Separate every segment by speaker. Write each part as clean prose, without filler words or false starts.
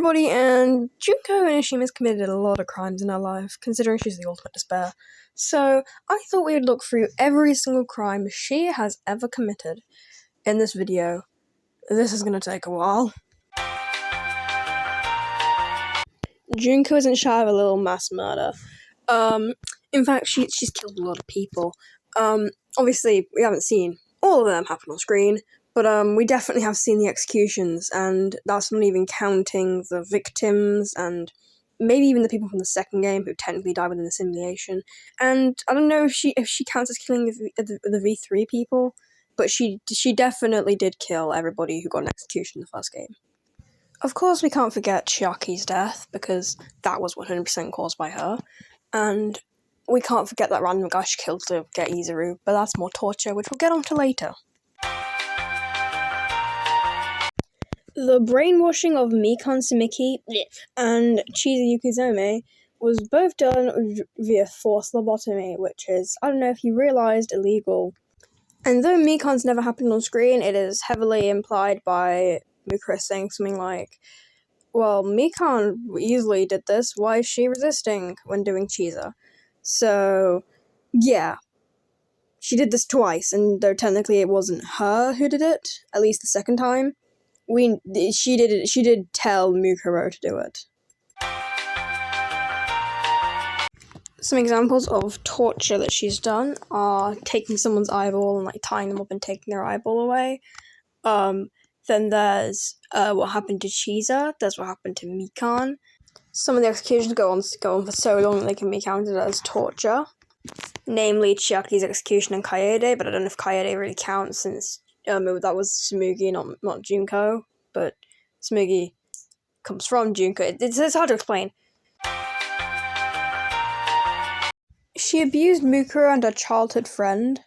Speaker 1: everybody, and Junko Inishima has committed a lot of crimes in her life, considering she's the ultimate despair. So, I thought we would look through every single crime she has ever committed in this video. This is gonna take a while. Junko isn't shy of a little mass murder. In fact, she's killed a lot of people. Obviously, we haven't seen all of them happen on screen, but we definitely have seen the executions, and that's not even counting the victims and maybe even the people from the second game who technically died within the simulation. And I don't know if she counts as killing the V3 people, but she definitely did kill everybody who got an execution in the first game. Of course, we can't forget Chiaki's death, because that was 100% caused by her, and we can't forget that random guy she killed to get Izuru, but that's more torture, which we'll get onto later. The brainwashing of Mikan Sumiki and Chizu Yukizome was both done via forced lobotomy, which is, I don't know if you realized, illegal. And though Mikan's never happened on screen, it is heavily implied by Mukuro saying something like, well, Mikan easily did this, why is she resisting when doing Chiza? So, yeah. She did this twice, and though technically it wasn't her who did it, at least the second time, she did tell Mukuro to do it. Some examples of torture that she's done are taking someone's eyeball and tying them up and taking their eyeball away. Then there's what happened to Chiza. There's what happened to Mikan. Some of the executions go on for so long that they can be counted as torture. Namely, Chiaki's execution and Kaede, but I don't know if Kaede really counts since that was Tsumugi, not Junko. But Tsumugi comes from Junko. It's hard to explain. She abused Mukuro and her childhood friend.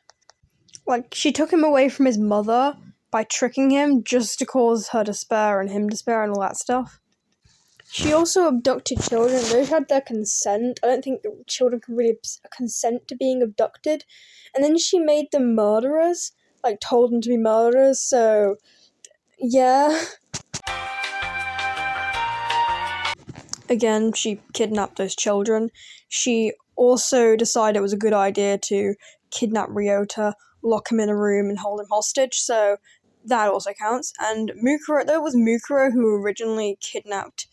Speaker 1: She took him away from his mother by tricking him just to cause her despair and him despair and all that stuff. She also abducted children. Those had their consent. I don't think children can really consent to being abducted. And then she made them murderers, told them to be murderers, so yeah. Again, she kidnapped those children. She also decided it was a good idea to kidnap Ryota, lock him in a room, and hold him hostage, so that also counts. And Mukuro, though it was Mukuro who originally kidnapped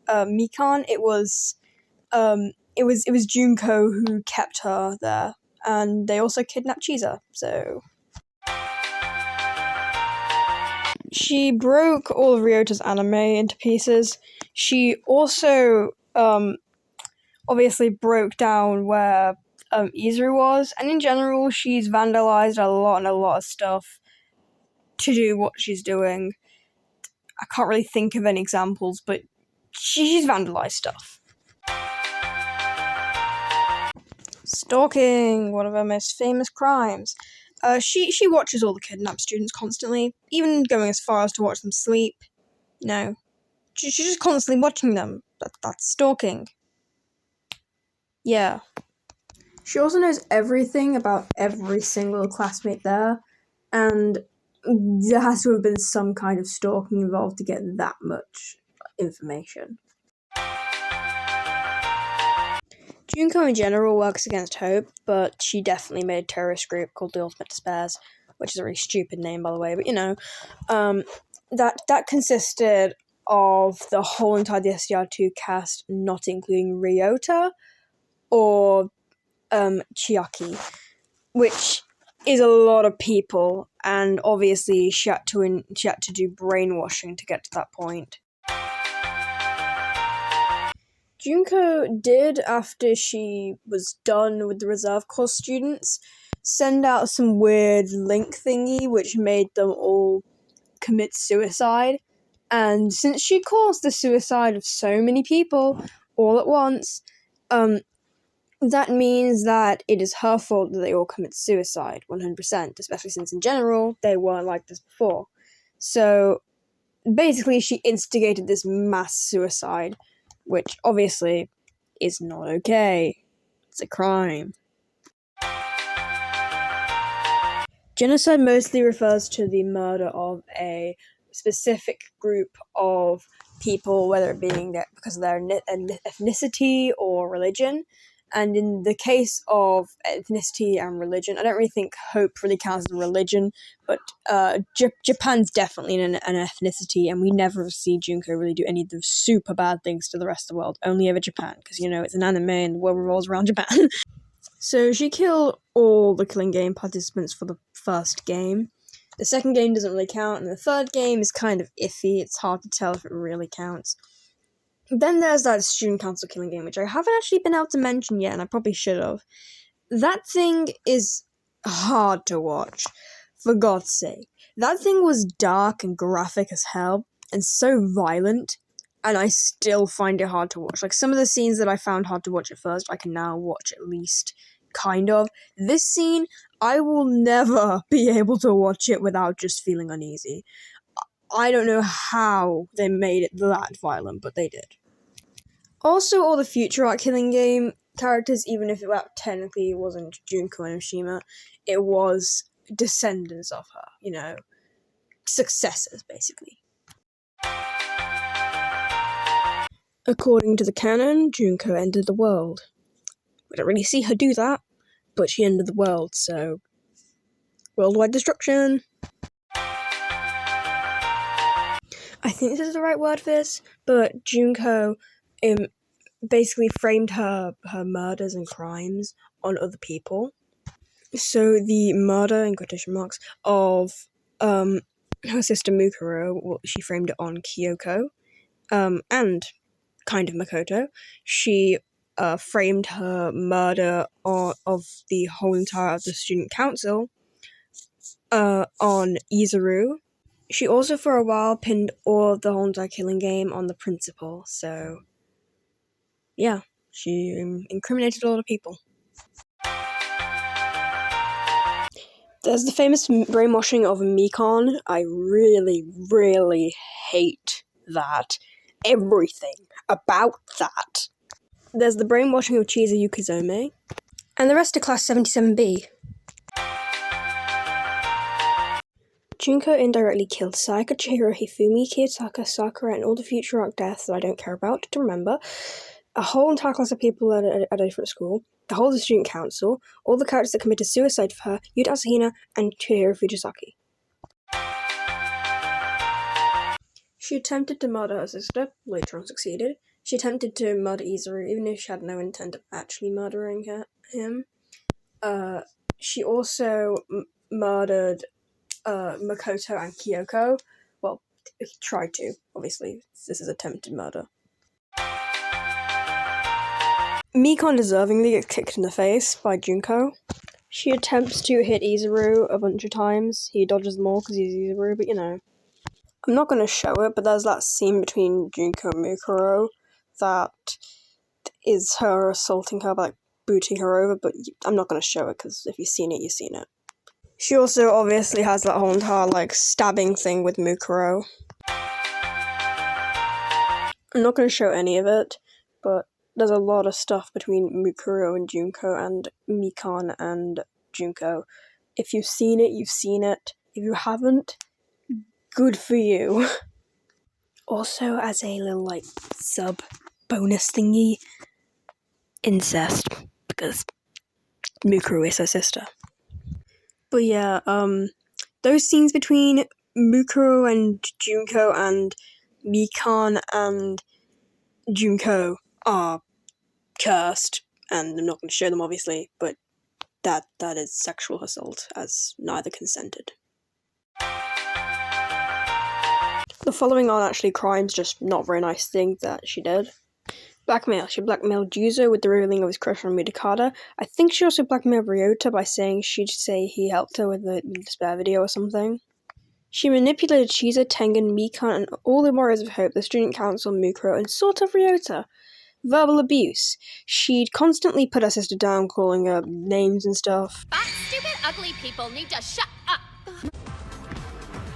Speaker 1: Mikan, it was Junko who kept her there, and they also kidnapped Chiza, so she broke all of Ryota's anime into pieces. She also obviously broke down where Izuru was, and in general she's vandalized a lot of stuff to do what she's doing. I can't really think of any examples, but she's vandalized stuff. Stalking, one of her most famous crimes. She watches all the kidnapped students constantly, even going as far as to watch them sleep. She's just constantly watching them. That's stalking. Yeah. She also knows everything about every single classmate there, and there has to have been some kind of stalking involved to get that much information. Junko in general works against Hope, but she definitely made a terrorist group called the Ultimate Despairs, which is a really stupid name, by the way, but that consisted of the whole entire SDR2 cast, not including Ryota or Chiaki, which is a lot of people, and obviously she had to do brainwashing to get to that point. Junko did, after she was done with the reserve course students, send out some weird link thingy which made them all commit suicide, and since she caused the suicide of so many people all at once, that means that it is her fault that they all commit suicide, 100%, especially since in general they weren't like this before. So basically she instigated this mass suicide, which obviously is not okay. It's a crime. Genocide mostly refers to the murder of a specific group of people, whether it being because of their ethnicity or religion. And in the case of ethnicity and religion, I don't really think hope really counts as a religion, but Japan's definitely an ethnicity, and we never see Junko really do any of the super bad things to the rest of the world, only ever Japan, because, it's an anime and the world revolves around Japan. So she killed all the Killing Game participants for the first game. The second game doesn't really count, and the third game is kind of iffy. It's hard to tell if it really counts. Then there's that Student Council Killing Game, which I haven't actually been able to mention yet, and I probably should have. That thing is hard to watch, for God's sake. That thing was dark and graphic as hell, and so violent, and I still find it hard to watch. Like, some of the scenes that I found hard to watch at first, I can now watch at least, kind of. This scene, I will never be able to watch it without just feeling uneasy. I don't know how they made it that violent, but they did. Also, all the future art Killing Game characters, even if it technically wasn't Junko Enoshima, it was descendants of her, successors, basically. According to the canon, Junko ended the world. We don't really see her do that, but she ended the world, so worldwide destruction. I think this is the right word for this, but Junko basically framed her murders and crimes on other people. So the murder, in quotation marks, of her sister Mukuro, she framed it on Kyoko, and kind of Makoto. She framed her murder of the whole entire of the student council on Izuru. She also, for a while, pinned all of the whole entire Killing Game on the principal, so yeah, she incriminated a lot of people. There's the famous brainwashing of Mikan. I really, really hate that. Everything about that. There's the brainwashing of Chiza Yukizome. And the rest are Class 77B. Junko indirectly killed Sayaka, Chihiro, Hifumi, Kiyotaka, Sakura, and all the future arc deaths that I don't care about to remember. A whole entire class of people at a different school. The whole of the student council. All the characters that committed suicide for her. Yuta Asahina and Chihiro Fujisaki. She attempted to murder her sister, later on succeeded. She attempted to murder Izuru, even if she had no intent of actually murdering him. She also murdered Makoto and Kyoko. Well, he tried to, obviously. This is attempted murder. Mikan deservingly gets kicked in the face by Junko. She attempts to hit Izuru a bunch of times. He dodges them all because he's Izuru, but I'm not going to show it, but there's that scene between Junko and Mukuro that is her assaulting her by booting her over, but I'm not going to show it because if you've seen it, you've seen it. She also obviously has that whole entire stabbing thing with Mukuro. I'm not going to show any of it, but there's a lot of stuff between Mukuro and Junko and Mikan and Junko. If you've seen it, you've seen it. If you haven't, good for you. Also, as a little sub bonus thingy, incest, because Mukuro is her sister. But yeah, those scenes between Mukuro and Junko and Mikan and Junko are cursed, and I'm not going to show them obviously, but that is sexual assault, as neither consented. The following aren't actually crimes, just not very nice things that she did. Blackmail. She blackmailed Juzo with the revealing of his crush on Midakata. I think she also blackmailed Ryota by saying she'd say he helped her with the despair video or something. She manipulated Chiza, Tengen, Mikan, and all the Warriors of Hope, the Student Council, Mukuro, and sort of Ryota. Verbal abuse. She'd constantly put her sister down, calling her names and stuff.
Speaker 2: Fat, stupid, ugly people need to shut up.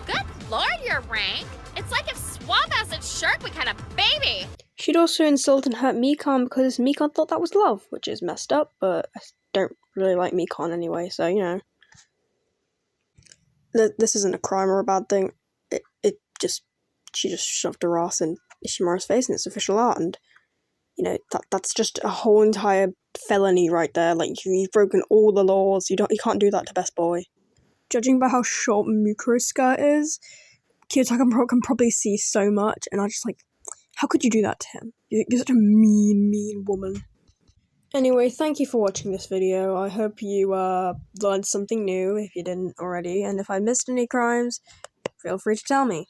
Speaker 2: Good lord, your rank. It's like if Swamp Acid Shark became a baby.
Speaker 1: She'd also insult and hurt Mikan because Mikan thought that was love, which is messed up, but I don't really like Mikan anyway, so, This isn't a crime or a bad thing. She just shoved her ass in Ishimura's face and it's official art, and you know that's just a whole entire felony right there. Like you've broken all the laws. You can't do that to Best Boy. Judging by how short Mukuro's skirt is, Kiyotaka can probably see so much, and I just like, how could you do that to him? You're such a mean woman. Anyway, thank you for watching this video. I hope you learned something new if you didn't already, and if I missed any crimes, feel free to tell me.